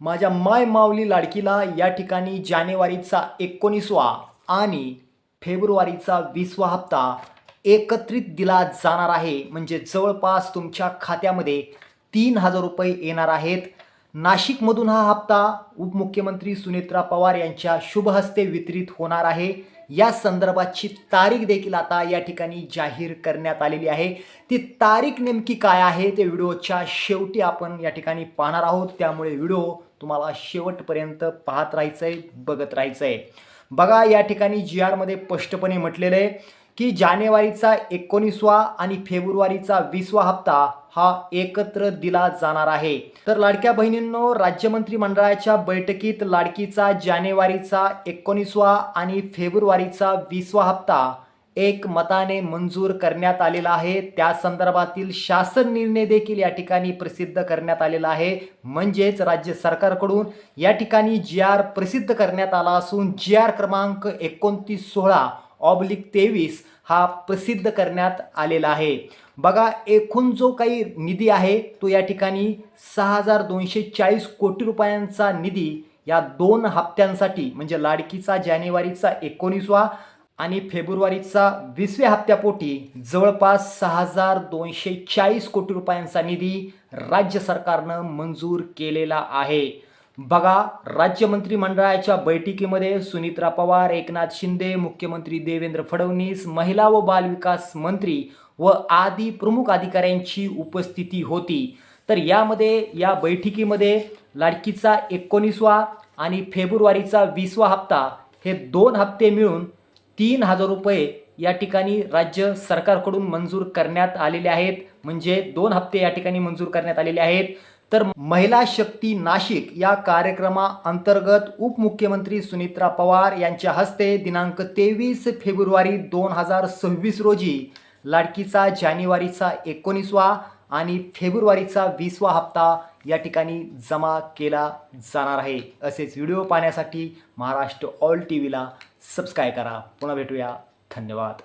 माझ्या माय माऊली लाडकीला या ठिकाणी जानेवारीचा 19वा आणि फेब्रुवारीचा 20वा हप्ता एकत्रित दिला जाणार आहे. म्हणजे जवळपास तुमच्या खात्यामध्ये 3,000 रुपये येणार आहेत. नाशिकमधून हा हप्ता उपमुख्यमंत्री सुनेत्रा पवार यांच्या शुभ हस्ते वितरित होणार आहे. या संदर्भाची तारीख देखील आता या ठिकाणी जाहीर करण्यात आलेली आहे. ती तारीख नेमकी काय आहे ते व्हिडिओच्या शेवटी आपण या ठिकाणी पाहणार आहोत. त्यामुळे व्हिडिओ तुम्हाला शेवटपर्यंत पाहत राहायचंय, बघत राहायचंय. बघा, या ठिकाणी GR मध्ये स्पष्टपणे म्हटलेलं आहे की जानेवारीचा 19वा आणि फेब्रुवारीचा 20वा हप्ता हा एकत्र दिला जाणार आहे. तर लाडक्या बहिणींनो, राज्य मंत्रिमंडळाच्या बैठकीत लाडकीचा जानेवारीचा 19वा आणि फेब्रुवारीचा 20वा हप्ता एक मताने मंजूर करण्यात आलेला आहे. त्या संदर्भातील शासन निर्णय देखील या ठिकाणी प्रसिद्ध करण्यात आलेला आहे. म्हणजेच राज्य सरकारकडून या ठिकाणी GR प्रसिद्ध करण्यात आला असून GR क्रमांक 29/23 हा प्रसिद्ध करण्यात आलेला आहे. बघा, एकूण जो काही निधी आहे तो या ठिकाणी 6,240 कोटी रुपयांचा निधी या 2 हप्त्यांसाठी म्हणजे लाडकीचा जानेवारीचा 19वा आणि फेब्रुवारीचा 20व्या हप्त्यापोटी जवळपास 6,240 कोटी रुपयांचा निधी राज्य सरकारनं मंजूर केलेला आहे. बघा, राज्य मंत्रिमंडळाच्या बैठकीमध्ये सुनेत्रा पवार, एकनाथ शिंदे, मुख्यमंत्री देवेंद्र फडणवीस, महिला व बालविकास मंत्री व आदी प्रमुख अधिकाऱ्यांची उपस्थिती होती. तर या बैठकीमध्ये लाडकीचा 19वा आणि फेब्रुवारीचा 20वा हप्ता हे 2 हप्ते मिळून 3,000 रुपये या ठिकाणी राज्य सरकारकडून मंजूर करण्यात आलेले आहेत. म्हणजे 2 हप्ते या ठिकाणी मंजूर करण्यात आलेले आहेत. तर महिला शक्ती नाशिक या कार्यक्रमाअंतर्गत उपमुख्यमंत्री सुनेत्रा पवार यांच्या हस्ते दिनांक 23 फेब्रुवारी 2026 रोजी लाडकीचा जानेवारीचा 19वा आणि फेब्रुवारीचा 20वा हप्ता या ठिकाणी जमा केला जाणार आहे. असेच व्हिडिओ पाहण्यासाठी महाराष्ट्र ऑल टीव्हीला सबस्क्राईब करा. पुन्हा भेटूया. धन्यवाद.